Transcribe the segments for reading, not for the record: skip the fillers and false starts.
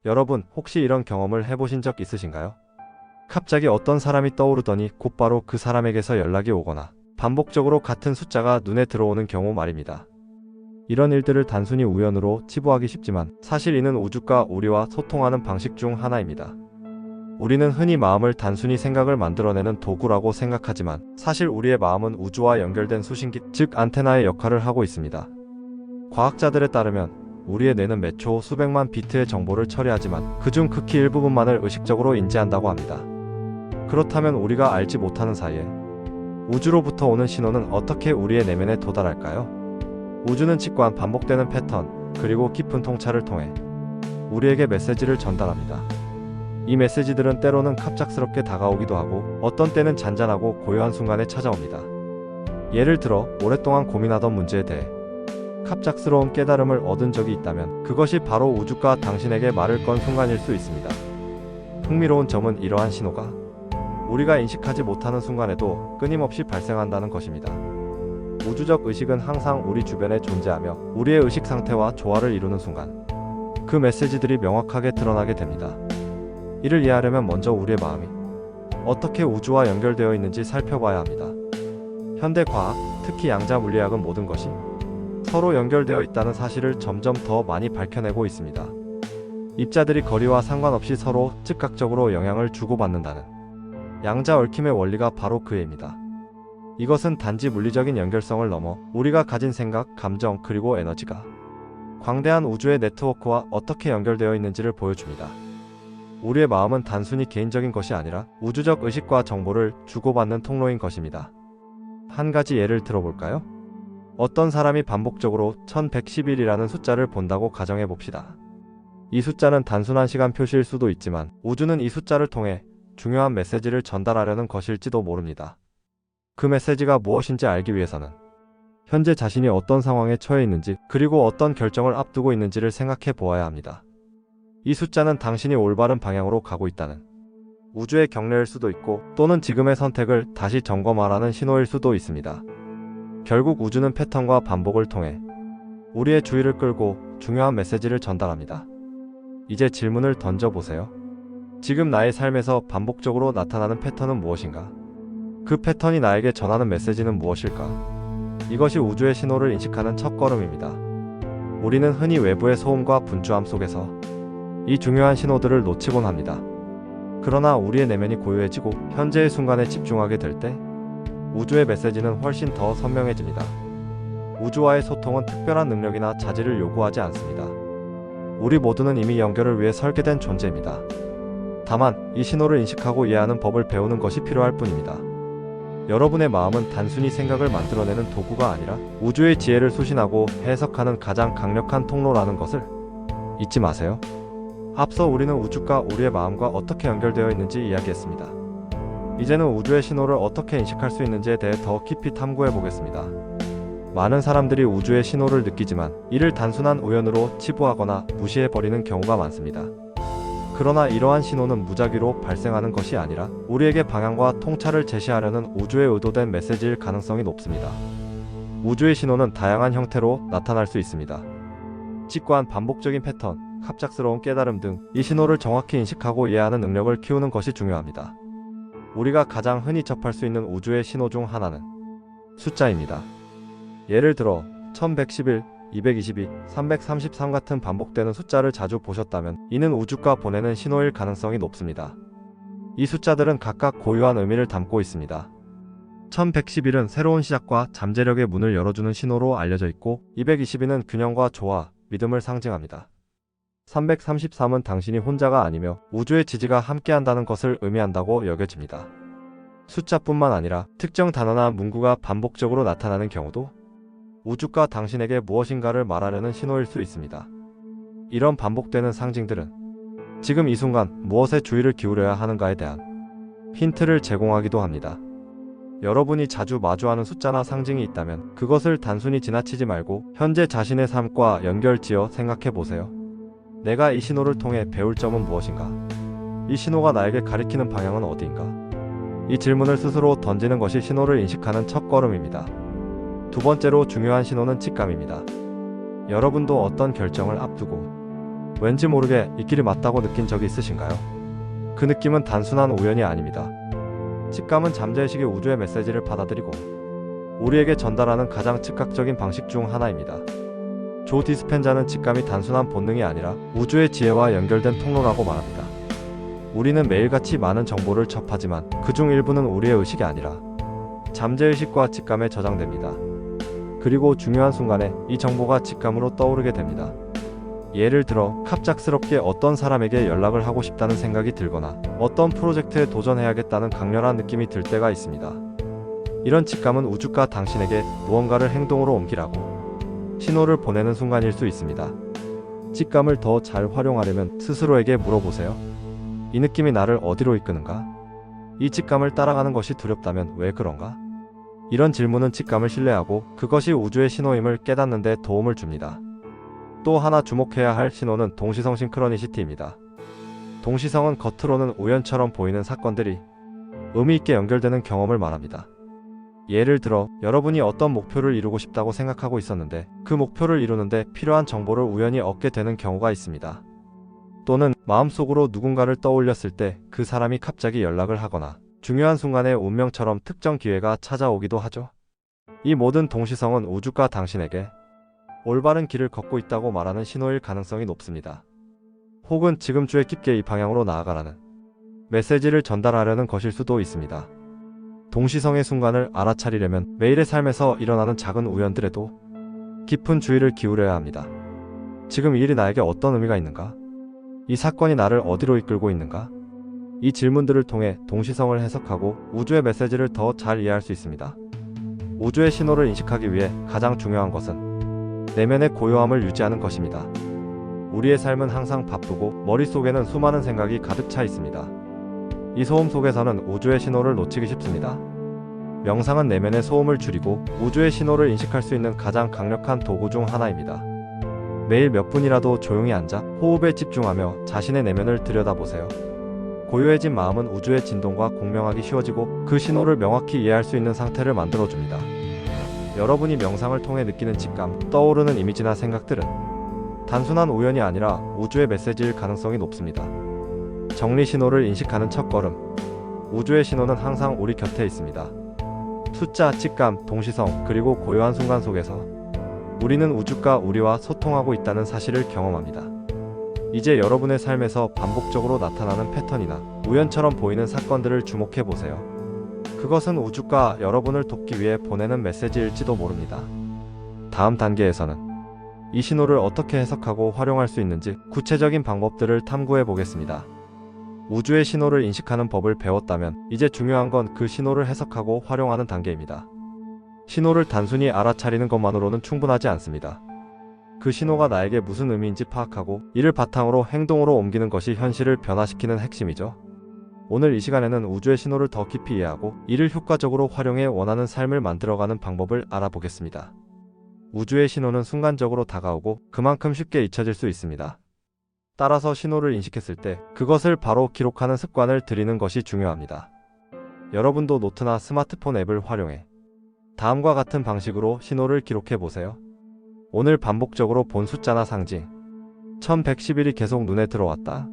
여러분, 혹시 이런 경험을 해보신 적 있으신가요? 갑자기 어떤 사람이 떠오르더니 곧바로 그 사람에게서 연락이 오거나 반복적으로 같은 숫자가 눈에 들어오는 경우 말입니다. 이런 일들을 단순히 우연으로 치부하기 쉽지만 사실 이는 우주가 우리와 소통하는 방식 중 하나입니다. 우리는 흔히 마음을 단순히 생각을 만들어내는 도구라고 생각하지만 사실 우리의 마음은 우주와 연결된 수신기, 즉 안테나의 역할을 하고 있습니다. 과학자들에 따르면 우리의 뇌는 매 초 수백만 비트의 정보를 처리하지만 그중 극히 일부분만을 의식적으로 인지한다고 합니다. 그렇다면 우리가 알지 못하는 사이에 우주로부터 오는 신호는 어떻게 우리의 내면에 도달할까요? 우주는 직관 반복되는 패턴, 그리고 깊은 통찰을 통해 우리에게 메시지를 전달합니다. 이 메시지들은 때로는 갑작스럽게 다가오기도 하고 어떤 때는 잔잔하고 고요한 순간에 찾아옵니다. 예를 들어 오랫동안 고민하던 문제에 대해 갑작스러운 깨달음을 얻은 적이 있다면 그것이 바로 우주가 당신에게 말을 건 순간일 수 있습니다. 흥미로운 점은 이러한 신호가 우리가 인식하지 못하는 순간에도 끊임없이 발생한다는 것입니다. 우주적 의식은 항상 우리 주변에 존재하며 우리의 의식 상태와 조화를 이루는 순간 그 메시지들이 명확하게 드러나게 됩니다. 이를 이해하려면 먼저 우리의 마음이 어떻게 우주와 연결되어 있는지 살펴봐야 합니다. 현대 과학, 특히 양자 물리학은 모든 것이 서로 연결되어 있다는 사실을 점점 더 많이 밝혀내고 있습니다. 입자들이 거리와 상관없이 서로 즉각적으로 영향을 주고받는다는 양자 얽힘의 원리가 바로 그 예입니다. 이것은 단지 물리적인 연결성을 넘어 우리가 가진 생각, 감정, 그리고 에너지가 광대한 우주의 네트워크와 어떻게 연결되어 있는지를 보여줍니다. 우리의 마음은 단순히 개인적인 것이 아니라 우주적 의식과 정보를 주고받는 통로인 것입니다. 한 가지 예를 들어볼까요? 어떤 사람이 반복적으로 1111이라는 숫자를 본다고 가정해 봅시다. 이 숫자는 단순한 시간 표시일 수도 있지만 우주는 이 숫자를 통해 중요한 메시지를 전달하려는 것일지도 모릅니다. 그 메시지가 무엇인지 알기 위해서는 현재 자신이 어떤 상황에 처해 있는지 그리고 어떤 결정을 앞두고 있는지를 생각해 보아야 합니다. 이 숫자는 당신이 올바른 방향으로 가고 있다는 우주의 격려일 수도 있고 또는 지금의 선택을 다시 점검하라는 신호일 수도 있습니다. 결국 우주는 패턴과 반복을 통해 우리의 주의를 끌고 중요한 메시지를 전달합니다. 이제 질문을 던져보세요. 지금 나의 삶에서 반복적으로 나타나는 패턴은 무엇인가? 그 패턴이 나에게 전하는 메시지는 무엇일까? 이것이 우주의 신호를 인식하는 첫걸음입니다. 우리는 흔히 외부의 소음과 분주함 속에서 이 중요한 신호들을 놓치곤 합니다. 그러나 우리의 내면이 고요해지고 현재의 순간에 집중하게 될 때 우주의 메시지는 훨씬 더 선명해집니다. 우주와의 소통은 특별한 능력이나 자질을 요구하지 않습니다. 우리 모두는 이미 연결을 위해 설계된 존재입니다. 다만 이 신호를 인식하고 이해하는 법을 배우는 것이 필요할 뿐입니다. 여러분의 마음은 단순히 생각을 만들어내는 도구가 아니라 우주의 지혜를 수신하고 해석하는 가장 강력한 통로라는 것을 잊지 마세요. 앞서 우리는 우주가 우리의 마음과 어떻게 연결되어 있는지 이야기했습니다. 이제는 우주의 신호를 어떻게 인식할 수 있는지에 대해 더 깊이 탐구해 보겠습니다. 많은 사람들이 우주의 신호를 느끼지만 이를 단순한 우연으로 치부하거나 무시해버리는 경우가 많습니다. 그러나 이러한 신호는 무작위로 발생하는 것이 아니라 우리에게 방향과 통찰을 제시하려는 우주의 의도된 메시지일 가능성이 높습니다. 우주의 신호는 다양한 형태로 나타날 수 있습니다. 직관, 반복적인 패턴, 갑작스러운 깨달음 등 이 신호를 정확히 인식하고 이해하는 능력을 키우는 것이 중요합니다. 우리가 가장 흔히 접할 수 있는 우주의 신호 중 하나는 숫자입니다. 예를 들어 1111, 222, 333 같은 반복되는 숫자를 자주 보셨다면 이는 우주가 보내는 신호일 가능성이 높습니다. 이 숫자들은 각각 고유한 의미를 담고 있습니다. 1111은 새로운 시작과 잠재력의 문을 열어주는 신호로 알려져 있고 222는 균형과 조화, 믿음을 상징합니다. 333은 당신이 혼자가 아니며 우주의 지지가 함께한다는 것을 의미한다고 여겨집니다. 숫자뿐만 아니라 특정 단어나 문구가 반복적으로 나타나는 경우도 우주가 당신에게 무엇인가를 말하려는 신호일 수 있습니다. 이런 반복되는 상징들은 지금 이 순간 무엇에 주의를 기울여야 하는가에 대한 힌트를 제공하기도 합니다. 여러분이 자주 마주하는 숫자나 상징이 있다면 그것을 단순히 지나치지 말고 현재 자신의 삶과 연결지어 생각해 보세요. 내가 이 신호를 통해 배울 점은 무엇인가? 이 신호가 나에게 가리키는 방향은 어디인가? 이 질문을 스스로 던지는 것이 신호를 인식하는 첫걸음입니다. 두 번째로 중요한 신호는 직감입니다. 여러분도 어떤 결정을 앞두고 왠지 모르게 이 길이 맞다고 느낀 적이 있으신가요? 그 느낌은 단순한 우연이 아닙니다. 직감은 잠재의식의 우주의 메시지를 받아들이고 우리에게 전달하는 가장 즉각적인 방식 중 하나입니다. 조 디스펜자는 직감이 단순한 본능이 아니라 우주의 지혜와 연결된 통로라고 말합니다. 우리는 매일같이 많은 정보를 접하지만 그중 일부는 우리의 의식이 아니라 잠재의식과 직감에 저장됩니다. 그리고 중요한 순간에 이 정보가 직감으로 떠오르게 됩니다. 예를 들어 갑작스럽게 어떤 사람에게 연락을 하고 싶다는 생각이 들거나 어떤 프로젝트에 도전해야겠다는 강렬한 느낌이 들 때가 있습니다. 이런 직감은 우주가 당신에게 무언가를 행동으로 옮기라고 신호를 보내는 순간일 수 있습니다. 직감을 더 잘 활용하려면 스스로에게 물어보세요. 이 느낌이 나를 어디로 이끄는가? 이 직감을 따라가는 것이 두렵다면 왜 그런가? 이런 질문은 직감을 신뢰하고 그것이 우주의 신호임을 깨닫는 데 도움을 줍니다. 또 하나 주목해야 할 신호는 동시성 싱크로니시티입니다. 동시성은 겉으로는 우연처럼 보이는 사건들이 의미 있게 연결되는 경험을 말합니다. 예를 들어 여러분이 어떤 목표를 이루고 싶다고 생각하고 있었는데 그 목표를 이루는데 필요한 정보를 우연히 얻게 되는 경우가 있습니다. 또는 마음속으로 누군가를 떠올렸을 때 그 사람이 갑자기 연락을 하거나 중요한 순간에 운명처럼 특정 기회가 찾아오기도 하죠. 이 모든 동시성은 우주가 당신에게 올바른 길을 걷고 있다고 말하는 신호일 가능성이 높습니다. 혹은 지금 주에 깊게 이 방향으로 나아가라는 메시지를 전달하려는 것일 수도 있습니다. 동시성의 순간을 알아차리려면 매일의 삶에서 일어나는 작은 우연들에도 깊은 주의를 기울여야 합니다. 지금 이 일이 나에게 어떤 의미가 있는가? 이 사건이 나를 어디로 이끌고 있는가? 이 질문들을 통해 동시성을 해석하고 우주의 메시지를 더 잘 이해할 수 있습니다. 우주의 신호를 인식하기 위해 가장 중요한 것은 내면의 고요함을 유지하는 것입니다. 우리의 삶은 항상 바쁘고 머릿속에는 수많은 생각이 가득 차 있습니다. 이 소음 속에서는 우주의 신호를 놓치기 쉽습니다. 명상은 내면의 소음을 줄이고 우주의 신호를 인식할 수 있는 가장 강력한 도구 중 하나입니다. 매일 몇 분이라도 조용히 앉아 호흡에 집중하며 자신의 내면을 들여다보세요. 고요해진 마음은 우주의 진동과 공명하기 쉬워지고 그 신호를 명확히 이해할 수 있는 상태를 만들어줍니다. 여러분이 명상을 통해 느끼는 직감, 떠오르는 이미지나 생각들은 단순한 우연이 아니라 우주의 메시지일 가능성이 높습니다. 정리 신호를 인식하는 첫걸음. 우주의 신호는 항상 우리 곁에 있습니다. 숫자, 직감, 동시성, 그리고 고요한 순간 속에서 우리는 우주가 우리와 소통하고 있다는 사실을 경험합니다. 이제 여러분의 삶에서 반복적으로 나타나는 패턴이나 우연처럼 보이는 사건들을 주목해 보세요. 그것은 우주가 여러분을 돕기 위해 보내는 메시지일지도 모릅니다. 다음 단계에서는 이 신호를 어떻게 해석하고 활용할 수 있는지 구체적인 방법들을 탐구해 보겠습니다. 우주의 신호를 인식하는 법을 배웠다면 이제 중요한 건 그 신호를 해석하고 활용하는 단계입니다. 신호를 단순히 알아차리는 것만으로는 충분하지 않습니다. 그 신호가 나에게 무슨 의미인지 파악하고 이를 바탕으로 행동으로 옮기는 것이 현실을 변화시키는 핵심이죠. 오늘 이 시간에는 우주의 신호를 더 깊이 이해하고 이를 효과적으로 활용해 원하는 삶을 만들어가는 방법을 알아보겠습니다. 우주의 신호는 순간적으로 다가오고 그만큼 쉽게 잊혀질 수 있습니다. 따라서 신호를 인식했을 때 그것을 바로 기록하는 습관을 들이는 것이 중요합니다. 여러분도 노트나 스마트폰 앱을 활용해 다음과 같은 방식으로 신호를 기록해 보세요. 오늘 반복적으로 본 숫자나 상징 1111이 계속 눈에 들어왔다.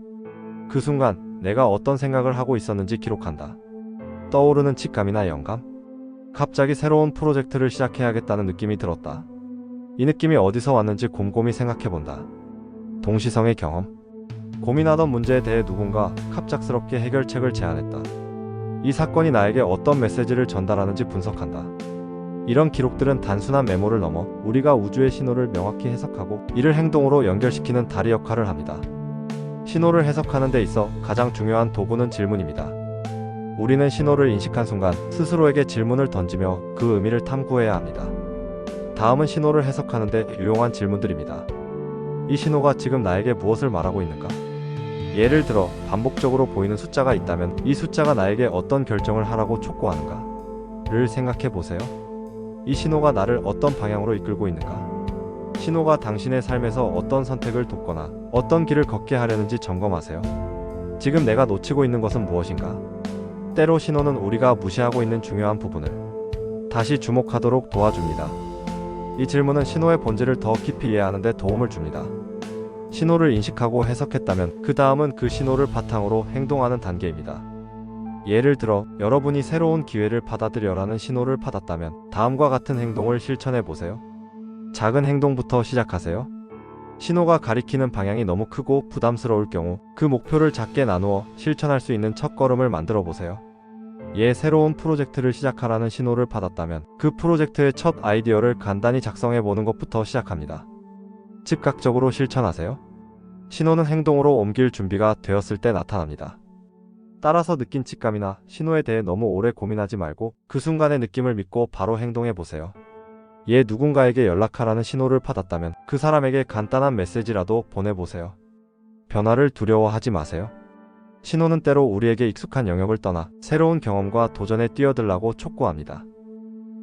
그 순간 내가 어떤 생각을 하고 있었는지 기록한다. 떠오르는 직감이나 영감? 갑자기 새로운 프로젝트를 시작해야겠다는 느낌이 들었다. 이 느낌이 어디서 왔는지 곰곰이 생각해본다. 동시성의 경험? 고민하던 문제에 대해 누군가 갑작스럽게 해결책을 제안했다. 이 사건이 나에게 어떤 메시지를 전달하는지 분석한다. 이런 기록들은 단순한 메모를 넘어 우리가 우주의 신호를 명확히 해석하고 이를 행동으로 연결시키는 다리 역할을 합니다. 신호를 해석하는 데 있어 가장 중요한 도구는 질문입니다. 우리는 신호를 인식한 순간 스스로에게 질문을 던지며 그 의미를 탐구해야 합니다. 다음은 신호를 해석하는 데 유용한 질문들입니다. 이 신호가 지금 나에게 무엇을 말하고 있는가? 예를 들어 반복적으로 보이는 숫자가 있다면 이 숫자가 나에게 어떤 결정을 하라고 촉구하는가? 를 생각해 보세요. 이 신호가 나를 어떤 방향으로 이끌고 있는가? 신호가 당신의 삶에서 어떤 선택을 돕거나 어떤 길을 걷게 하려는지 점검하세요. 지금 내가 놓치고 있는 것은 무엇인가? 때로 신호는 우리가 무시하고 있는 중요한 부분을 다시 주목하도록 도와줍니다. 이 질문은 신호의 본질을 더 깊이 이해하는 데 도움을 줍니다. 신호를 인식하고 해석했다면 그 다음은 그 신호를 바탕으로 행동하는 단계입니다. 예를 들어 여러분이 새로운 기회를 받아들여라는 신호를 받았다면 다음과 같은 행동을 실천해 보세요. 작은 행동부터 시작하세요. 신호가 가리키는 방향이 너무 크고 부담스러울 경우 그 목표를 작게 나누어 실천할 수 있는 첫걸음을 만들어 보세요. 새로운 프로젝트를 시작하라는 신호를 받았다면 그 프로젝트의 첫 아이디어를 간단히 작성해 보는 것부터 시작합니다. 즉각적으로 실천하세요. 신호는 행동으로 옮길 준비가 되었을 때 나타납니다. 따라서 느낀 직감이나 신호에 대해 너무 오래 고민하지 말고 그 순간의 느낌을 믿고 바로 행동해 보세요. 누군가에게 연락하라는 신호를 받았다면 그 사람에게 간단한 메시지라도 보내보세요. 변화를 두려워하지 마세요. 신호는 때로 우리에게 익숙한 영역을 떠나 새로운 경험과 도전에 뛰어들라고 촉구합니다.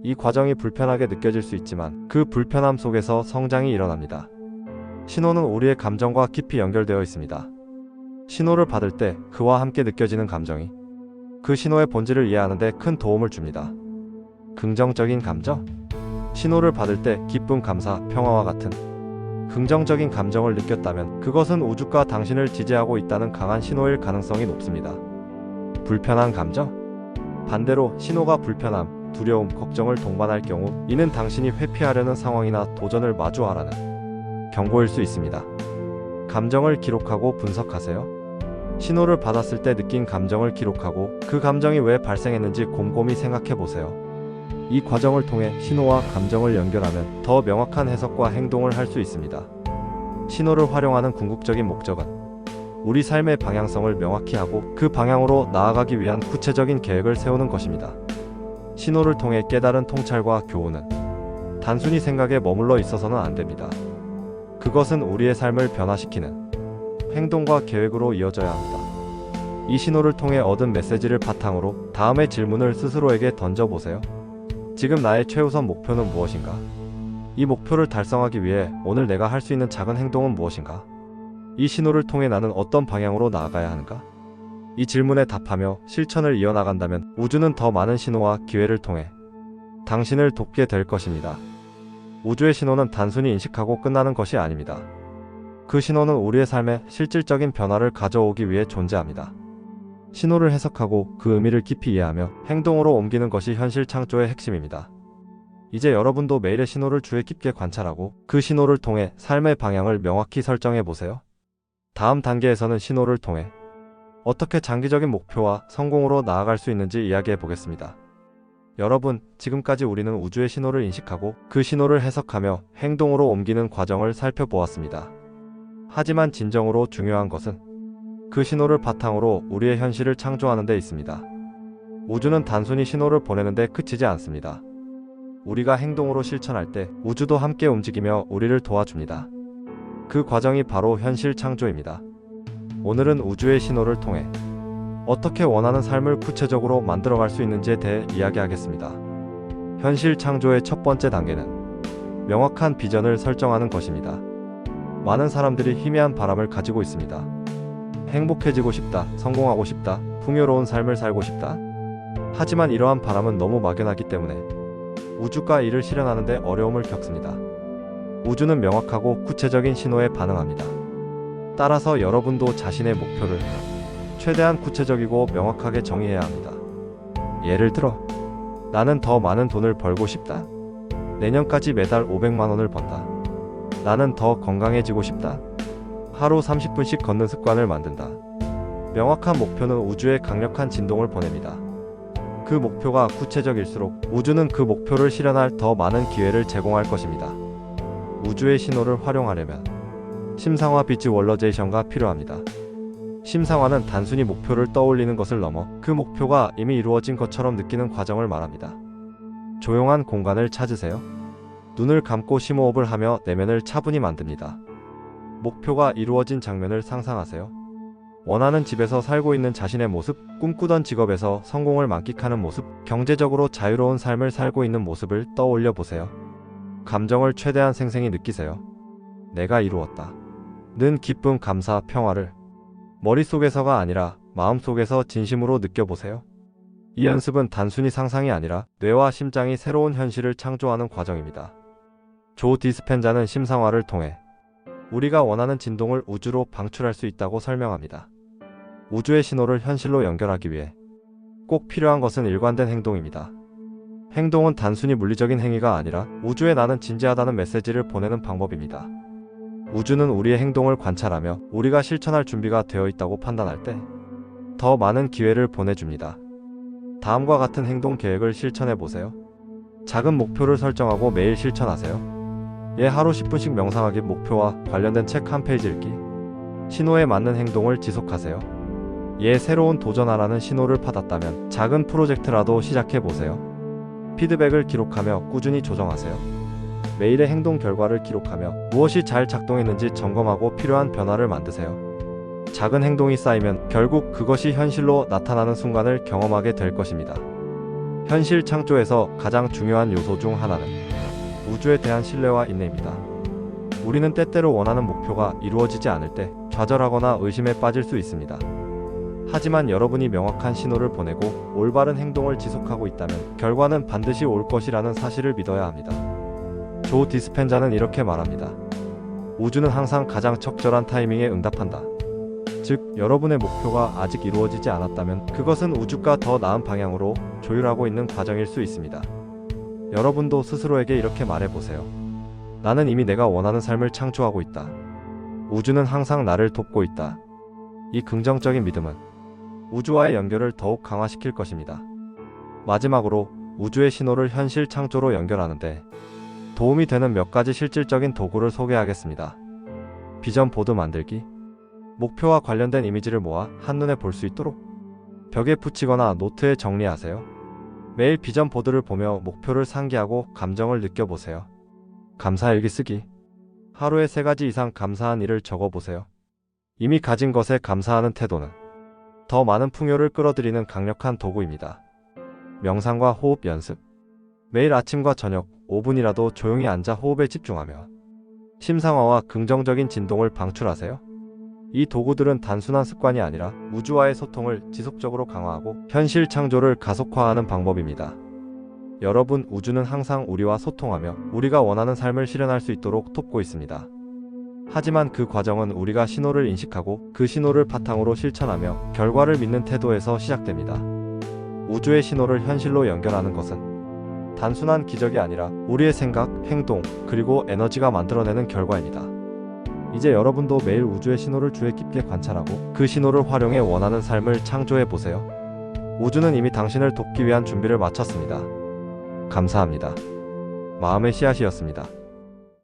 이 과정이 불편하게 느껴질 수 있지만 그 불편함 속에서 성장이 일어납니다. 신호는 우리의 감정과 깊이 연결되어 있습니다. 신호를 받을 때 그와 함께 느껴지는 감정이 그 신호의 본질을 이해하는 데 큰 도움을 줍니다. 긍정적인 감정? 신호를 받을 때 기쁨, 감사, 평화와 같은 긍정적인 감정을 느꼈다면 그것은 우주가 당신을 지지하고 있다는 강한 신호일 가능성이 높습니다. 불편한 감정? 반대로 신호가 불편함, 두려움, 걱정을 동반할 경우 이는 당신이 회피하려는 상황이나 도전을 마주하라는 경고일 수 있습니다. 감정을 기록하고 분석하세요. 신호를 받았을 때 느낀 감정을 기록하고 그 감정이 왜 발생했는지 곰곰이 생각해 보세요. 이 과정을 통해 신호와 감정을 연결하면 더 명확한 해석과 행동을 할 수 있습니다. 신호를 활용하는 궁극적인 목적은 우리 삶의 방향성을 명확히 하고 그 방향으로 나아가기 위한 구체적인 계획을 세우는 것입니다. 신호를 통해 깨달은 통찰과 교훈은 단순히 생각에 머물러 있어서는 안 됩니다. 그것은 우리의 삶을 변화시키는 행동과 계획으로 이어져야 합니다. 이 신호를 통해 얻은 메시지를 바탕으로 다음의 질문을 스스로에게 던져보세요. 지금 나의 최우선 목표는 무엇인가? 이 목표를 달성하기 위해 오늘 내가 할 수 있는 작은 행동은 무엇인가? 이 신호를 통해 나는 어떤 방향으로 나아가야 하는가? 이 질문에 답하며 실천을 이어나간다면 우주는 더 많은 신호와 기회를 통해 당신을 돕게 될 것입니다. 우주의 신호는 단순히 인식하고 끝나는 것이 아닙니다. 그 신호는 우리의 삶에 실질적인 변화를 가져오기 위해 존재합니다. 신호를 해석하고 그 의미를 깊이 이해하며 행동으로 옮기는 것이 현실 창조의 핵심입니다. 이제 여러분도 매일의 신호를 주의 깊게 관찰하고 그 신호를 통해 삶의 방향을 명확히 설정해 보세요. 다음 단계에서는 신호를 통해 어떻게 장기적인 목표와 성공으로 나아갈 수 있는지 이야기해 보겠습니다. 여러분, 지금까지 우리는 우주의 신호를 인식하고 그 신호를 해석하며 행동으로 옮기는 과정을 살펴보았습니다. 하지만 진정으로 중요한 것은 그 신호를 바탕으로 우리의 현실을 창조하는 데 있습니다. 우주는 단순히 신호를 보내는 데 그치지 않습니다. 우리가 행동으로 실천할 때 우주도 함께 움직이며 우리를 도와줍니다. 그 과정이 바로 현실 창조입니다. 오늘은 우주의 신호를 통해 어떻게 원하는 삶을 구체적으로 만들어갈 수 있는지에 대해 이야기하겠습니다. 현실 창조의 첫 번째 단계는 명확한 비전을 설정하는 것입니다. 많은 사람들이 희미한 바람을 가지고 있습니다. 행복해지고 싶다, 성공하고 싶다, 풍요로운 삶을 살고 싶다. 하지만 이러한 바람은 너무 막연하기 때문에 우주가 이를 실현하는 데 어려움을 겪습니다. 우주는 명확하고 구체적인 신호에 반응합니다. 따라서 여러분도 자신의 목표를 최대한 구체적이고 명확하게 정의해야 합니다. 예를 들어, 나는 더 많은 돈을 벌고 싶다. 내년까지 매달 500만 원을 번다. 나는 더 건강해지고 싶다. 하루 30분씩 걷는 습관을 만든다. 명확한 목표는 우주에 강력한 진동을 보냅니다. 그 목표가 구체적일수록 우주는 그 목표를 실현할 더 많은 기회를 제공할 것입니다. 우주의 신호를 활용하려면 심상화 비주얼라이제이션가 필요합니다. 심상화는 단순히 목표를 떠올리는 것을 넘어 그 목표가 이미 이루어진 것처럼 느끼는 과정을 말합니다. 조용한 공간을 찾으세요. 눈을 감고 심호흡을 하며 내면을 차분히 만듭니다. 목표가 이루어진 장면을 상상하세요. 원하는 집에서 살고 있는 자신의 모습, 꿈꾸던 직업에서 성공을 만끽하는 모습, 경제적으로 자유로운 삶을 살고 있는 모습을 떠올려 보세요. 감정을 최대한 생생히 느끼세요. 내가 이루었다. 는 기쁨, 감사, 평화를 머릿속에서가 아니라 마음속에서 진심으로 느껴보세요. 이 연습은 단순히 상상이 아니라 뇌와 심장이 새로운 현실을 창조하는 과정입니다. 조 디스펜자는 심상화를 통해 우리가 원하는 진동을 우주로 방출할 수 있다고 설명합니다. 우주의 신호를 현실로 연결하기 위해 꼭 필요한 것은 일관된 행동입니다. 행동은 단순히 물리적인 행위가 아니라 우주에 나는 진지하다는 메시지를 보내는 방법입니다. 우주는 우리의 행동을 관찰하며 우리가 실천할 준비가 되어 있다고 판단할 때 더 많은 기회를 보내줍니다. 다음과 같은 행동 계획을 실천해 보세요. 작은 목표를 설정하고 매일 실천하세요. 하루 10분씩 명상하기, 목표와 관련된 책 한 페이지 읽기. 신호에 맞는 행동을 지속하세요. 새로운 도전하라는 신호를 받았다면 작은 프로젝트라도 시작해 보세요. 피드백을 기록하며 꾸준히 조정하세요. 매일의 행동 결과를 기록하며 무엇이 잘 작동했는지 점검하고 필요한 변화를 만드세요. 작은 행동이 쌓이면 결국 그것이 현실로 나타나는 순간을 경험하게 될 것입니다. 현실 창조에서 가장 중요한 요소 중 하나는 우주에 대한 신뢰와 인내입니다. 우리는 때때로 원하는 목표가 이루어지지 않을 때 좌절하거나 의심에 빠질 수 있습니다. 하지만 여러분이 명확한 신호를 보내고 올바른 행동을 지속하고 있다면 결과는 반드시 올 것이라는 사실을 믿어야 합니다. 조 디스펜자는 이렇게 말합니다. 우주는 항상 가장 적절한 타이밍에 응답한다. 즉, 여러분의 목표가 아직 이루어지지 않았다면 그것은 우주가 더 나은 방향으로 조율하고 있는 과정일 수 있습니다. 여러분도 스스로에게 이렇게 말해보세요. 나는 이미 내가 원하는 삶을 창조하고 있다. 우주는 항상 나를 돕고 있다. 이 긍정적인 믿음은 우주와의 연결을 더욱 강화시킬 것입니다. 마지막으로 우주의 신호를 현실 창조로 연결하는데 도움이 되는 몇 가지 실질적인 도구를 소개하겠습니다. 비전 보드 만들기. 목표와 관련된 이미지를 모아 한눈에 볼 수 있도록 벽에 붙이거나 노트에 정리하세요. 매일 비전 보드를 보며 목표를 상기하고 감정을 느껴보세요. 감사일기 쓰기. 하루에 3가지 이상 감사한 일을 적어보세요. 이미 가진 것에 감사하는 태도는 더 많은 풍요를 끌어들이는 강력한 도구입니다. 명상과 호흡 연습. 매일 아침과 저녁 5분이라도 조용히 앉아 호흡에 집중하며 심상화와 긍정적인 진동을 방출하세요. 이 도구들은 단순한 습관이 아니라 우주와의 소통을 지속적으로 강화하고 현실 창조를 가속화하는 방법입니다. 여러분, 우주는 항상 우리와 소통하며 우리가 원하는 삶을 실현할 수 있도록 돕고 있습니다. 하지만 그 과정은 우리가 신호를 인식하고 그 신호를 바탕으로 실천하며 결과를 믿는 태도에서 시작됩니다. 우주의 신호를 현실로 연결하는 것은 단순한 기적이 아니라 우리의 생각, 행동, 그리고 에너지가 만들어내는 결과입니다. 이제 여러분도 매일 우주의 신호를 주의 깊게 관찰하고 그 신호를 활용해 원하는 삶을 창조해 보세요. 우주는 이미 당신을 돕기 위한 준비를 마쳤습니다. 감사합니다. 마음의 씨앗이었습니다.